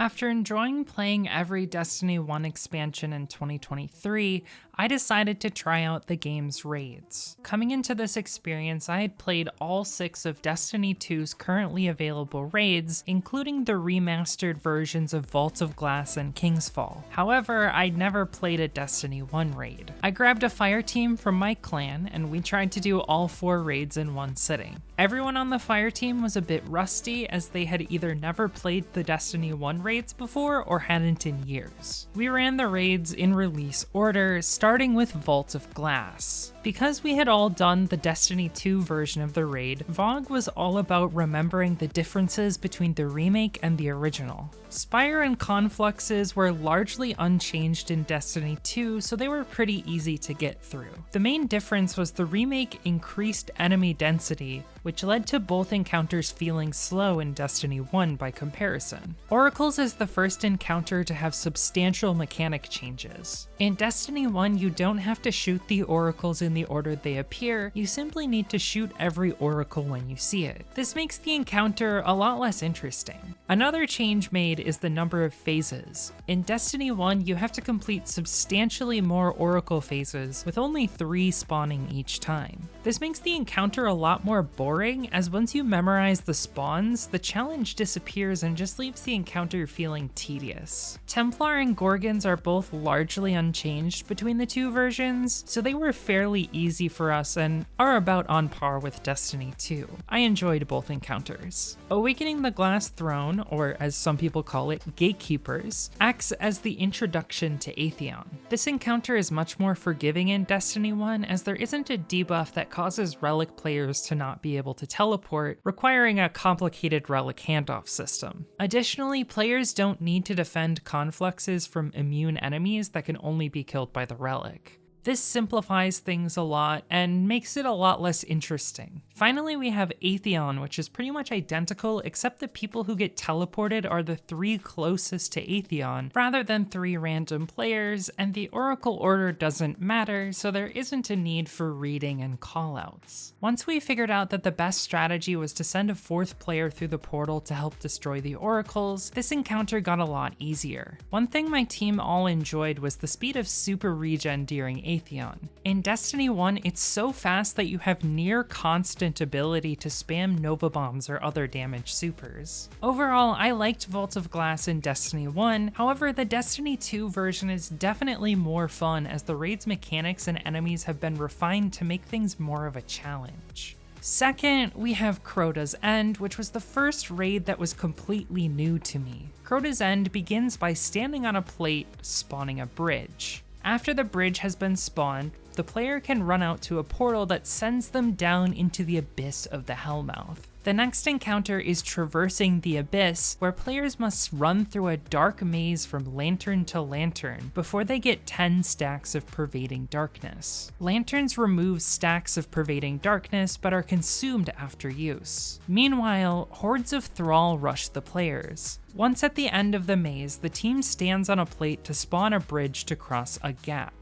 After enjoying playing every Destiny 1 expansion in 2023, I decided to try out the game's raids. Coming into this experience, I had played all 6 of Destiny 2's currently available raids, including the remastered versions of Vault of Glass and Kingsfall. However, I'd never played a Destiny 1 raid. I grabbed a fireteam from my clan, and we tried to do all 4 raids in one sitting. Everyone on the fireteam was a bit rusty, as they had either never played the Destiny 1 raids before or hadn't in years. We ran the raids in release order, starting with Vault of Glass. Because we had all done the Destiny 2 version of the raid, VoG was all about remembering the differences between the remake and the original. Spire and confluxes were largely unchanged in Destiny 2, so they were pretty easy to get through. The main difference was the remake increased enemy density, which led to both encounters feeling slow in Destiny 1 by comparison. Oracles is the first encounter to have substantial mechanic changes. In Destiny 1, you don't have to shoot the oracles in the order they appear, you simply need to shoot every oracle when you see it. This makes the encounter a lot less interesting. Another change made is the number of phases. In Destiny 1, you have to complete substantially more oracle phases, with only 3 spawning each time. This makes the encounter a lot more boring, as once you memorize the spawns, the challenge disappears and just leaves the encounter feeling tedious. Templar and Gorgons are both largely unchanged between the 2 versions, so they were fairly easy for us and are about on par with Destiny 2. I enjoyed both encounters. Awakening the Glass Throne, or as some people call it, Gatekeepers, acts as the introduction to Atheon. This encounter is much more forgiving in Destiny 1, as there isn't a debuff that causes Relic players to not be able to teleport, requiring a complicated Relic handoff system. Additionally, players don't need to defend confluxes from immune enemies that can only be killed by the Relic. This simplifies things a lot and makes it a lot less interesting. Finally, we have Atheon, which is pretty much identical, except the people who get teleported are the 3 closest to Atheon, rather than 3 random players, and the Oracle order doesn't matter, so there isn't a need for reading and callouts. Once we figured out that the best strategy was to send a 4th player through the portal to help destroy the oracles, this encounter got a lot easier. One thing my team all enjoyed was the speed of super regen during Atheon. In Destiny 1, it's so fast that you have near constant ability to spam Nova Bombs or other damage supers. Overall, I liked Vault of Glass in Destiny 1, however the Destiny 2 version is definitely more fun as the raid's mechanics and enemies have been refined to make things more of a challenge. Second, we have Crota's End, which was the first raid that was completely new to me. Crota's End begins by standing on a plate, spawning a bridge. After the bridge has been spawned, the player can run out to a portal that sends them down into the abyss of the Hellmouth. The next encounter is Traversing the Abyss, where players must run through a dark maze from lantern to lantern before they get 10 stacks of Pervading Darkness. Lanterns remove stacks of Pervading Darkness but are consumed after use. Meanwhile, hordes of Thrall rush the players. Once at the end of the maze, the team stands on a plate to spawn a bridge to cross a gap.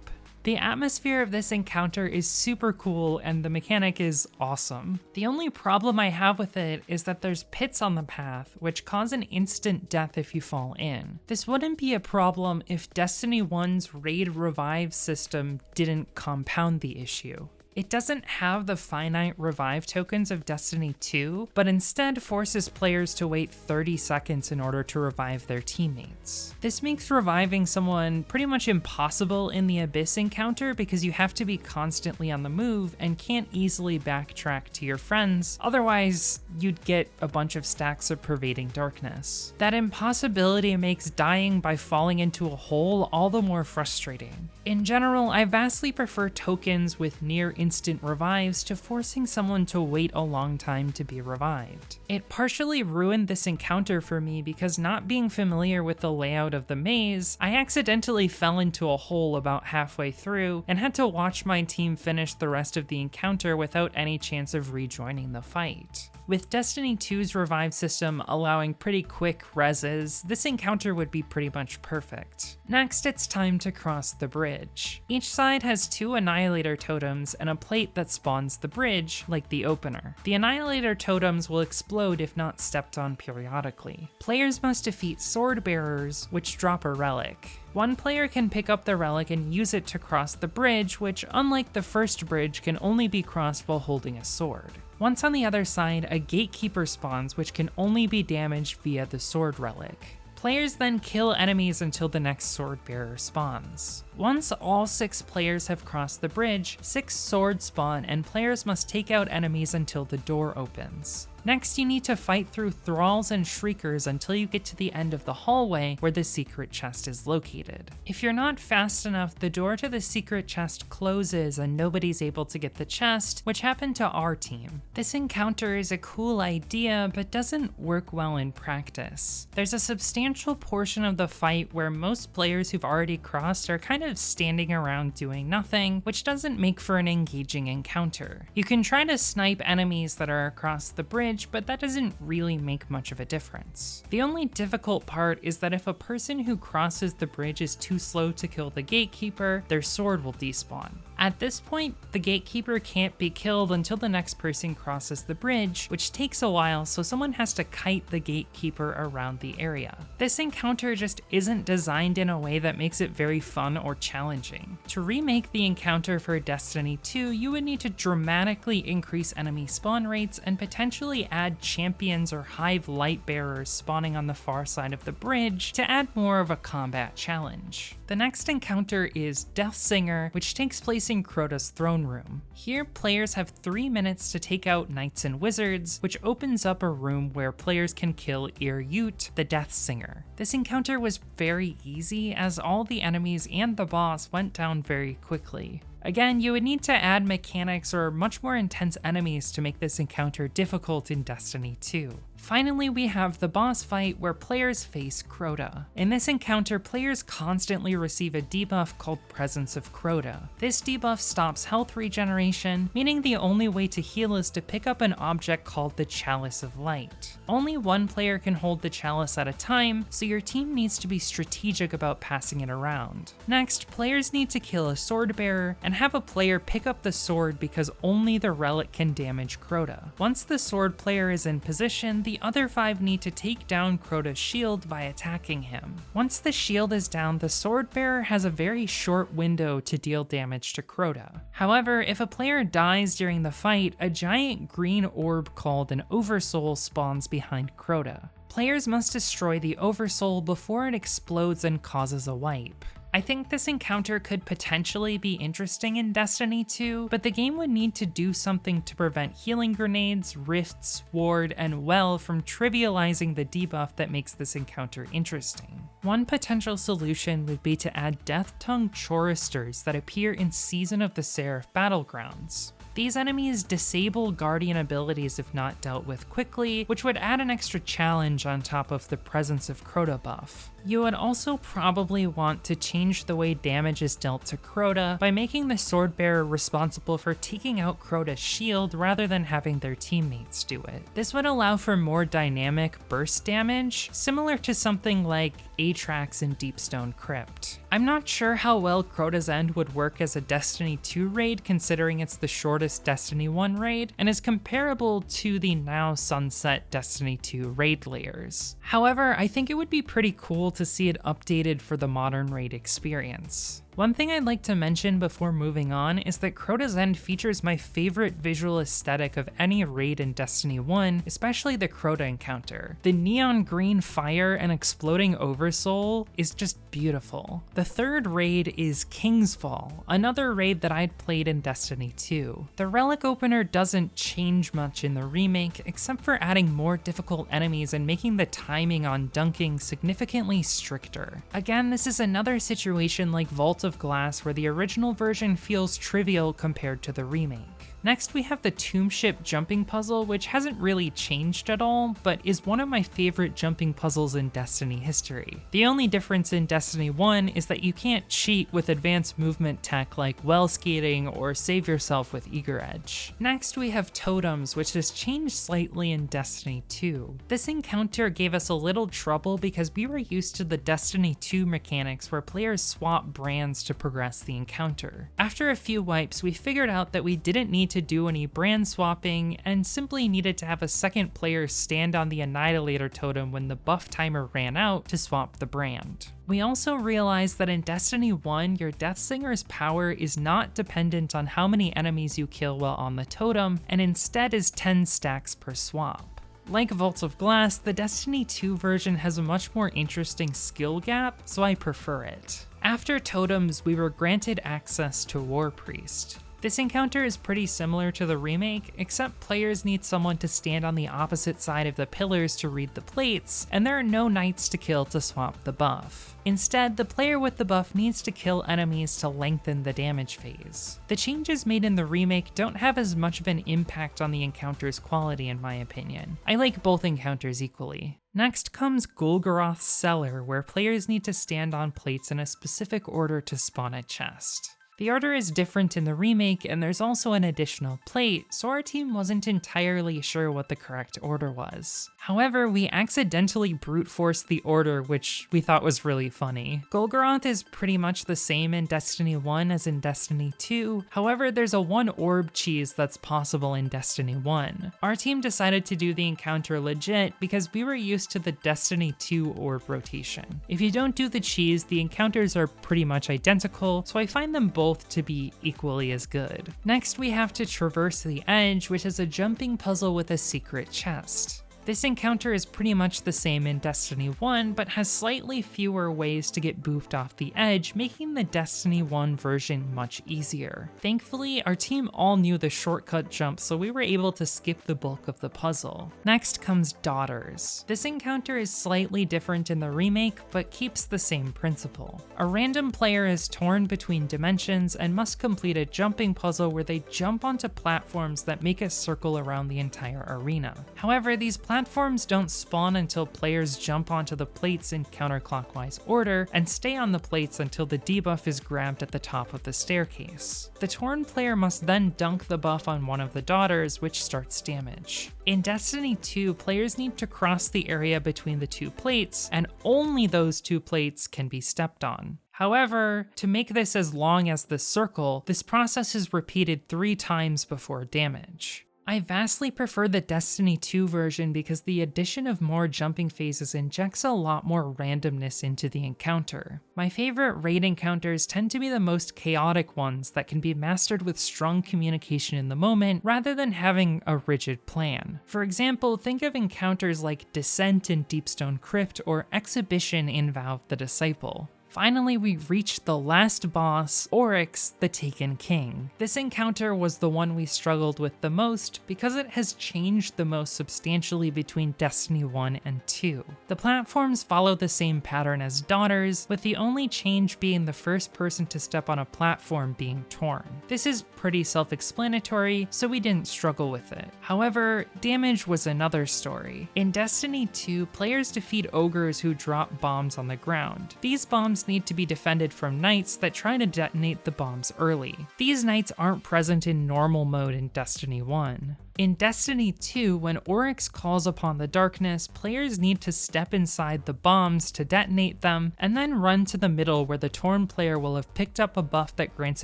The atmosphere of this encounter is super cool and the mechanic is awesome. The only problem I have with it is that there's pits on the path, which cause an instant death if you fall in. This wouldn't be a problem if Destiny 1's raid revive system didn't compound the issue. It doesn't have the finite revive tokens of Destiny 2, but instead forces players to wait 30 seconds in order to revive their teammates. This makes reviving someone pretty much impossible in the Abyss encounter because you have to be constantly on the move and can't easily backtrack to your friends, otherwise you'd get a bunch of stacks of Pervading Darkness. That impossibility makes dying by falling into a hole all the more frustrating. In general, I vastly prefer tokens with near instant revives to forcing someone to wait a long time to be revived. It partially ruined this encounter for me because not being familiar with the layout of the maze, I accidentally fell into a hole about halfway through and had to watch my team finish the rest of the encounter without any chance of rejoining the fight. With Destiny 2's revive system allowing pretty quick reses, this encounter would be pretty much perfect. Next, it's time to cross the bridge. Each side has 2 Annihilator totems and a plate that spawns the bridge, like the opener. The Annihilator totems will explode if not stepped on periodically. Players must defeat sword bearers, which drop a relic. One player can pick up the relic and use it to cross the bridge, which, unlike the first bridge, can only be crossed while holding a sword. Once on the other side, a gatekeeper spawns, which can only be damaged via the sword relic. Players then kill enemies until the next sword bearer spawns. Once all 6 players have crossed the bridge, 6 swords spawn and players must take out enemies until the door opens. Next, you need to fight through thralls and shriekers until you get to the end of the hallway where the secret chest is located. If you're not fast enough, the door to the secret chest closes and nobody's able to get the chest, which happened to our team. This encounter is a cool idea, but doesn't work well in practice. There's a substantial portion of the fight where most players who've already crossed are kind of standing around doing nothing, which doesn't make for an engaging encounter. You can try to snipe enemies that are across the bridge, but that doesn't really make much of a difference. The only difficult part is that if a person who crosses the bridge is too slow to kill the gatekeeper, their sword will despawn. At this point, the gatekeeper can't be killed until the next person crosses the bridge, which takes a while, so someone has to kite the gatekeeper around the area. This encounter just isn't designed in a way that makes it very fun or challenging. To remake the encounter for Destiny 2, you would need to dramatically increase enemy spawn rates and potentially add champions or hive light bearers spawning on the far side of the bridge to add more of a combat challenge. The next encounter is Deathsinger, which takes place in Crota's throne room. Here, players have 3 minutes to take out knights and wizards, which opens up a room where players can kill Ir-Yut, the Deathsinger. This encounter was very easy, as all the enemies and the boss went down very quickly. Again, you would need to add mechanics or much more intense enemies to make this encounter difficult in Destiny 2. Finally, we have the boss fight where players face Crota. In this encounter, players constantly receive a debuff called Presence of Crota. This debuff stops health regeneration, meaning the only way to heal is to pick up an object called the Chalice of Light. Only one player can hold the chalice at a time, so your team needs to be strategic about passing it around. Next, players need to kill a sword bearer and have a player pick up the sword because only the relic can damage Crota. Once the sword player is in position, the other 5 need to take down Crota's shield by attacking him. Once the shield is down, the sword bearer has a very short window to deal damage to Crota. However, if a player dies during the fight, a giant green orb called an Oversoul spawns behind Crota. Players must destroy the Oversoul before it explodes and causes a wipe. I think this encounter could potentially be interesting in Destiny 2, but the game would need to do something to prevent healing grenades, rifts, ward, and well from trivializing the debuff that makes this encounter interesting. One potential solution would be to add Death Tongue Choristers that appear in Season of the Seraph Battlegrounds. These enemies disable Guardian abilities if not dealt with quickly, which would add an extra challenge on top of the Presence of Crota buff. You would also probably want to change the way damage is dealt to Crota by making the Swordbearer responsible for taking out Crota's shield rather than having their teammates do it. This would allow for more dynamic burst damage, similar to something like Atrax in Deepstone Crypt. I'm not sure how well Crota's End would work as a Destiny 2 raid, considering it's the shortest Destiny 1 raid, and is comparable to the now sunset Destiny 2 raid layers. However, I think it would be pretty cool to see it updated for the modern raid experience. One thing I'd like to mention before moving on is that Crota's End features my favorite visual aesthetic of any raid in Destiny 1, especially the Crota encounter. The neon green fire and exploding Oversoul is just beautiful. The third raid is King's Fall, another raid that I'd played in Destiny 2. The relic opener doesn't change much in the remake, except for adding more difficult enemies and making the timing on dunking significantly stricter. Again, this is another situation like Vault of Glass where the original version feels trivial compared to the remake. Next, we have the Tomb Ship jumping puzzle, which hasn't really changed at all, but is one of my favorite jumping puzzles in Destiny history. The only difference in Destiny 1 is that you can't cheat with advanced movement tech like well skating or save yourself with Eager Edge. Next, we have Totems, which has changed slightly in Destiny 2. This encounter gave us a little trouble because we were used to the Destiny 2 mechanics where players swap brands to progress the encounter. After a few wipes, we figured out that we didn't need to do any brand swapping and simply needed to have a second player stand on the Annihilator totem when the buff timer ran out to swap the brand. We also realized that in Destiny 1, your Deathsinger's power is not dependent on how many enemies you kill while on the totem, and instead is 10 stacks per swap. Like Vault of Glass, the Destiny 2 version has a much more interesting skill gap, so I prefer it. After Totems, we were granted access to War Priest. This encounter is pretty similar to the remake, except players need someone to stand on the opposite side of the pillars to read the plates, and there are no knights to kill to swap the buff. Instead, the player with the buff needs to kill enemies to lengthen the damage phase. The changes made in the remake don't have as much of an impact on the encounter's quality in my opinion. I like both encounters equally. Next comes Golgoroth's Cellar, where players need to stand on plates in a specific order to spawn a chest. The order is different in the remake, and there's also an additional plate, so our team wasn't entirely sure what the correct order was. However, we accidentally brute forced the order, which we thought was really funny. Golgoroth is pretty much the same in Destiny 1 as in Destiny 2, however there's a 1 orb cheese that's possible in Destiny 1. Our team decided to do the encounter legit because we were used to the Destiny 2 orb rotation. If you don't do the cheese, the encounters are pretty much identical, so I find them both to be equally as good. Next, we have to traverse the edge, which is a jumping puzzle with a secret chest. This encounter is pretty much the same in Destiny 1, but has slightly fewer ways to get boofed off the edge, making the Destiny 1 version much easier. Thankfully, our team all knew the shortcut jump, so we were able to skip the bulk of the puzzle. Next comes Daughters. This encounter is slightly different in the remake, but keeps the same principle. A random player is torn between dimensions and must complete a jumping puzzle where they jump onto platforms that make a circle around the entire arena. However, these platforms don't spawn until players jump onto the plates in counterclockwise order and stay on the plates until the debuff is grabbed at the top of the staircase. The torn player must then dunk the buff on one of the daughters, which starts damage. In Destiny 2, players need to cross the area between the two plates, and only those two plates can be stepped on. However, to make this as long as the circle, this process is repeated 3 times before damage. I vastly prefer the Destiny 2 version because the addition of more jumping phases injects a lot more randomness into the encounter. My favorite raid encounters tend to be the most chaotic ones that can be mastered with strong communication in the moment rather than having a rigid plan. For example, think of encounters like Descent in Deepstone Crypt or Exhibition in Valve the Disciple. Finally, we reached the last boss, Oryx, the Taken King. This encounter was the one we struggled with the most because it has changed the most substantially between Destiny 1 and 2. The platforms follow the same pattern as Daughters, with the only change being the first person to step on a platform being torn. This is pretty self-explanatory, so we didn't struggle with it. However, damage was another story. In Destiny 2, players defeat ogres who drop bombs on the ground. These bombs need to be defended from knights that try to detonate the bombs early. These knights aren't present in normal mode in Destiny 1. In Destiny 2, when Oryx calls upon the darkness, players need to step inside the bombs to detonate them, and then run to the middle where the torn player will have picked up a buff that grants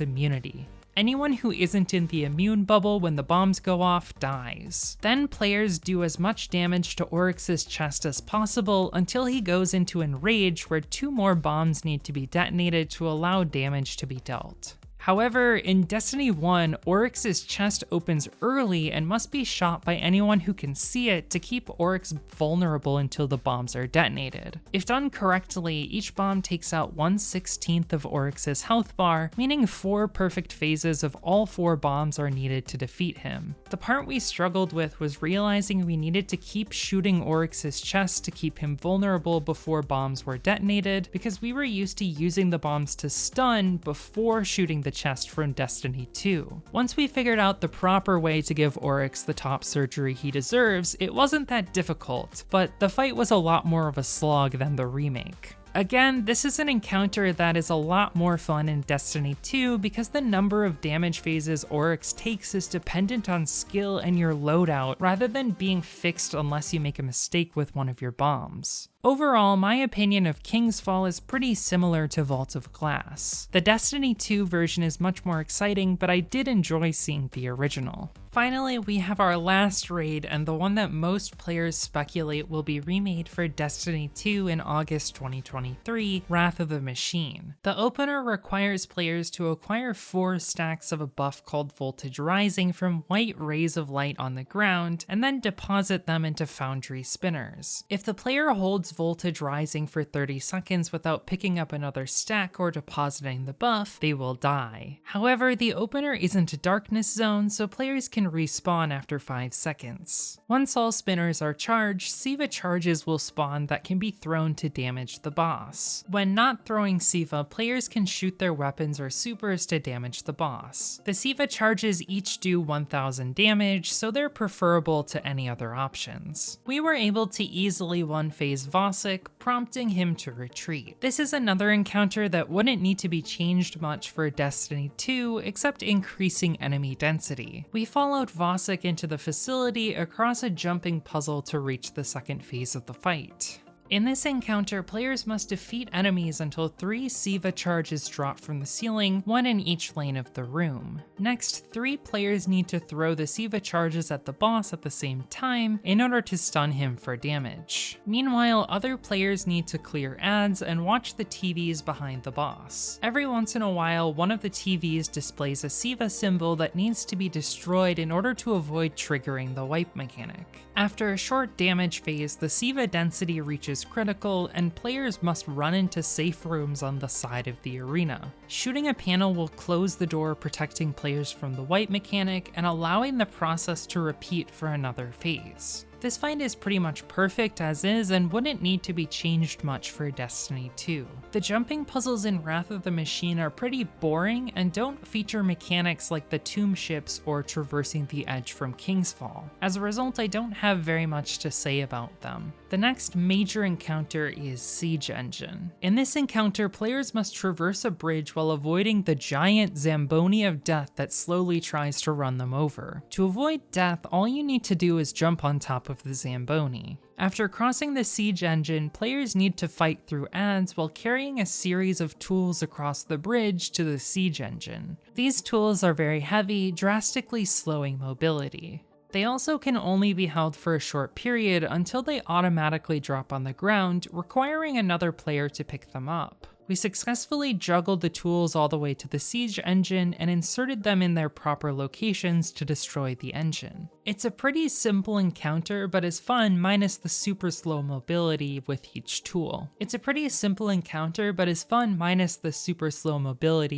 immunity. Anyone who isn't in the immune bubble when the bombs go off dies. Then players do as much damage to Oryx's chest as possible until he goes into enrage where 2 more bombs need to be detonated to allow damage to be dealt. However, in Destiny 1, Oryx's chest opens early and must be shot by anyone who can see it to keep Oryx vulnerable until the bombs are detonated. If done correctly, each bomb takes out 1/16 of Oryx's health bar, meaning 4 perfect phases of all 4 bombs are needed to defeat him. The part we struggled with was realizing we needed to keep shooting Oryx's chest to keep him vulnerable before bombs were detonated, because we were used to using the bombs to stun before shooting the chest from Destiny 2. Once we figured out the proper way to give Oryx the top surgery he deserves, it wasn't that difficult, but the fight was a lot more of a slog than the remake. Again, this is an encounter that is a lot more fun in Destiny 2 because the number of damage phases Oryx takes is dependent on skill and your loadout rather than being fixed unless you make a mistake with one of your bombs. Overall, my opinion of King's Fall is pretty similar to Vault of Glass. The Destiny 2 version is much more exciting, but I did enjoy seeing the original. Finally, we have our last raid, and the one that most players speculate will be remade for Destiny 2 in August 2023, Wrath of the Machine. The opener requires players to acquire 4 stacks of a buff called Voltage Rising from white rays of light on the ground, and then deposit them into Foundry spinners. If the player holds Voltage Rising for 30 seconds without picking up another stack or depositing the buff, they will die. However, the opener isn't a darkness zone, so players can respawn after 5 seconds. Once all spinners are charged, Siva charges will spawn that can be thrown to damage the boss. When not throwing Siva, players can shoot their weapons or supers to damage the boss. The Siva charges each do 1000 damage, so they're preferable to any other options. We were able to easily one-phase Vosik, prompting him to retreat. This is another encounter that wouldn't need to be changed much for Destiny 2, except increasing enemy density. We followed Vosik into the facility across a jumping puzzle to reach the second phase of the fight. In this encounter, players must defeat enemies until 3 Siva charges drop from the ceiling, 1 in each lane of the room. Next, 3 players need to throw the Siva charges at the boss at the same time in order to stun him for damage. Meanwhile, other players need to clear ads and watch the TVs behind the boss. Every once in a while, one of the TVs displays a Siva symbol that needs to be destroyed in order to avoid triggering the wipe mechanic. After a short damage phase, the Siva density reaches critical, and players must run into safe rooms on the side of the arena. Shooting a panel will close the door, protecting players from the wipe mechanic and allowing the process to repeat for another phase. This fight is pretty much perfect as is and wouldn't need to be changed much for Destiny 2. The jumping puzzles in Wrath of the Machine are pretty boring and don't feature mechanics like the tomb ships or traversing the edge from King's Fall. As a result, I don't have very much to say about them. The next major encounter is Siege Engine. In this encounter, players must traverse a bridge while avoiding the giant Zamboni of death that slowly tries to run them over. To avoid death, all you need to do is jump on top of the Zamboni. After crossing the Siege Engine, players need to fight through ads while carrying a series of tools across the bridge to the Siege Engine. These tools are very heavy, drastically slowing mobility. They also can only be held for a short period until they automatically drop on the ground, requiring another player to pick them up. We successfully juggled the tools all the way to the Siege Engine and inserted them in their proper locations to destroy the engine. It's a pretty simple encounter, but is fun minus the super slow mobility with each tool.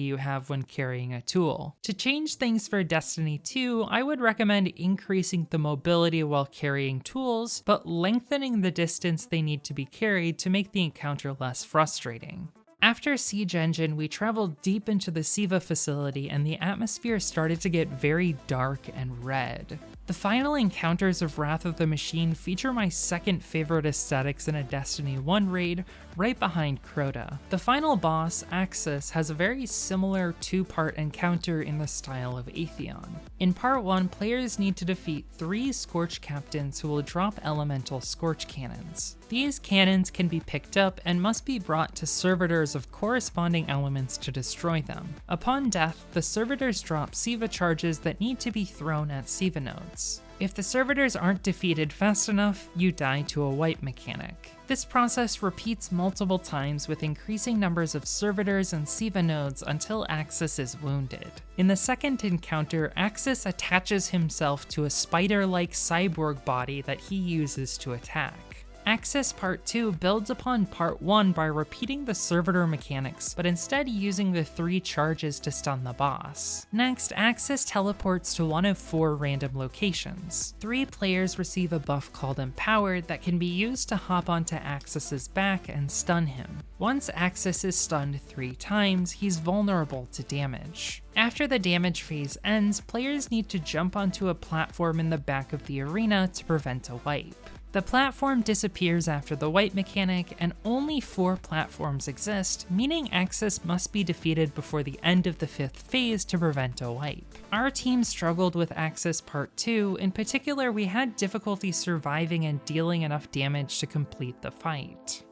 You have when carrying a tool. To change things for Destiny 2, I would recommend increasing the mobility while carrying tools, but lengthening the distance they need to be carried to make the encounter less frustrating. After Siege Engine, we traveled deep into the Siva facility and the atmosphere started to get very dark and red. The final encounters of Wrath of the Machine feature my second favorite aesthetics in a Destiny 1 raid, right behind Crota. The final boss, Axis, has a very similar 2-part encounter in the style of Atheon. In part 1, players need to defeat 3 Scorch Captains who will drop elemental Scorch Cannons. These cannons can be picked up and must be brought to servitors of corresponding elements to destroy them. Upon death, the servitors drop Siva charges that need to be thrown at Siva nodes. If the servitors aren't defeated fast enough, you die to a wipe mechanic. This process repeats multiple times with increasing numbers of servitors and Siva nodes until Axis is wounded. In the second encounter, Axis attaches himself to a spider-like cyborg body that he uses to attack. Axis Part 2 builds upon Part 1 by repeating the servitor mechanics, but instead using the 3 charges to stun the boss. Next, Axis teleports to one of 4 random locations. 3 players receive a buff called Empowered that can be used to hop onto Axis's back and stun him. Once Axis is stunned 3 times, he's vulnerable to damage. After the damage phase ends, players need to jump onto a platform in the back of the arena to prevent a wipe. The platform disappears after the wipe mechanic, and only 4 platforms exist, meaning Axis must be defeated before the end of the 5th phase to prevent a wipe. Our team struggled with Axis Part 2, in particular we had difficulty surviving and dealing enough damage to complete the fight.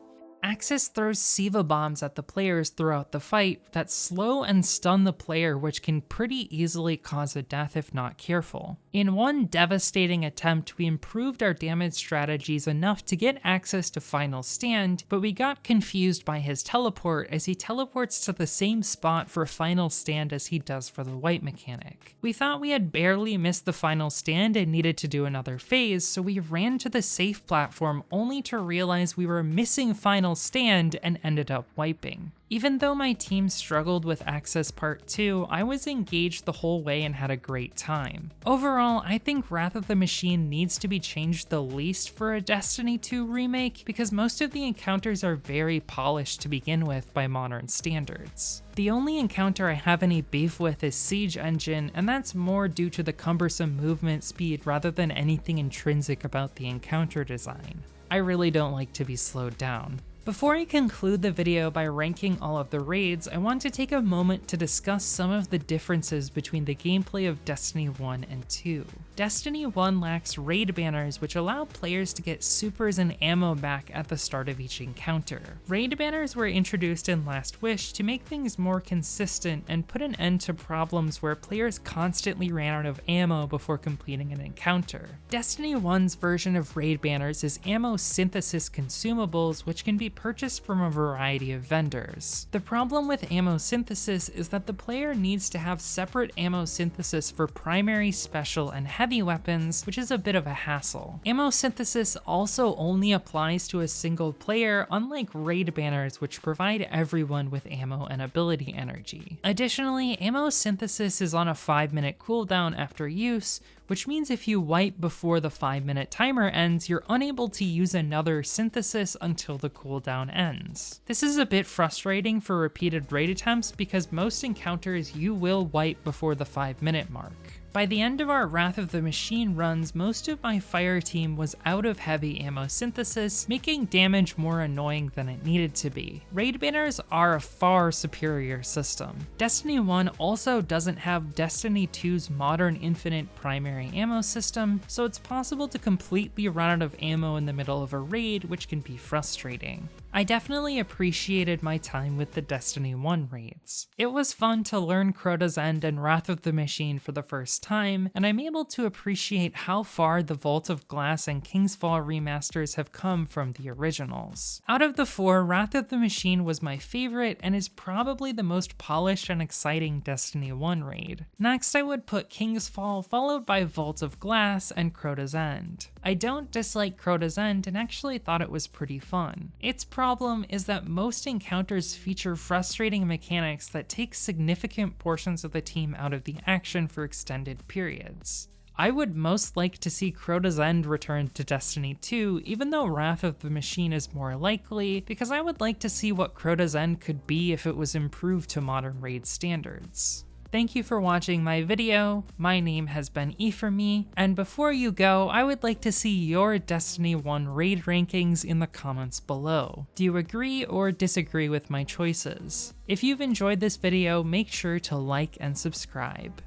Axis throws Siva bombs at the players throughout the fight that slow and stun the player, which can pretty easily cause a death if not careful. In one devastating attempt, we improved our damage strategies enough to get Axis to final stand, but we got confused by his teleport as he teleports to the same spot for final stand as he does for the wipe mechanic. We thought we had barely missed the final stand and needed to do another phase, so we ran to the safe platform only to realize we were missing final stand and ended up wiping. Even though my team struggled with Axis Part 2, I was engaged the whole way and had a great time. Overall, I think Wrath of the Machine needs to be changed the least for a Destiny 2 remake because most of the encounters are very polished to begin with by modern standards. The only encounter I have any beef with is Siege Engine, and that's more due to the cumbersome movement speed rather than anything intrinsic about the encounter design. I really don't like to be slowed down. Before I conclude the video by ranking all of the raids, I want to take a moment to discuss some of the differences between the gameplay of Destiny 1 and 2. Destiny 1 lacks raid banners, which allow players to get supers and ammo back at the start of each encounter. Raid banners were introduced in Last Wish to make things more consistent and put an end to problems where players constantly ran out of ammo before completing an encounter. Destiny 1's version of raid banners is ammo synthesis consumables, which can be purchased from a variety of vendors. The problem with ammo synthesis is that the player needs to have separate ammo synthesis for primary, special, and heavy weapons, which is a bit of a hassle. Ammo synthesis also only applies to a single player, unlike raid banners, which provide everyone with ammo and ability energy. Additionally, ammo synthesis is on a 5-minute cooldown after use, which means if you wipe before the 5-minute timer ends, you're unable to use another synthesis until the cooldown ends. This is a bit frustrating for repeated raid attempts because most encounters you will wipe before the 5-minute mark. By the end of our Wrath of the Machine runs, most of my fire team was out of heavy ammo synthesis, making damage more annoying than it needed to be. Raid banners are a far superior system. Destiny 1 also doesn't have Destiny 2's modern infinite primary ammo system, so it's possible to completely run out of ammo in the middle of a raid, which can be frustrating. I definitely appreciated my time with the Destiny 1 raids. It was fun to learn Crota's End and Wrath of the Machine for the first time, and I'm able to appreciate how far the Vault of Glass and King's Fall remasters have come from the originals. Out of the 4, Wrath of the Machine was my favorite and is probably the most polished and exciting Destiny 1 raid. Next I would put King's Fall, followed by Vault of Glass and Crota's End. I don't dislike Crota's End and actually thought it was pretty fun. Its problem is that most encounters feature frustrating mechanics that take significant portions of the team out of the action for extended periods. I would most like to see Crota's End return to Destiny 2, even though Wrath of the Machine is more likely, because I would like to see what Crota's End could be if it was improved to modern raid standards. Thank you for watching my video. My name has been E4Me, and before you go, I would like to see your Destiny 1 raid rankings in the comments below. Do you agree or disagree with my choices? If you've enjoyed this video, make sure to like and subscribe.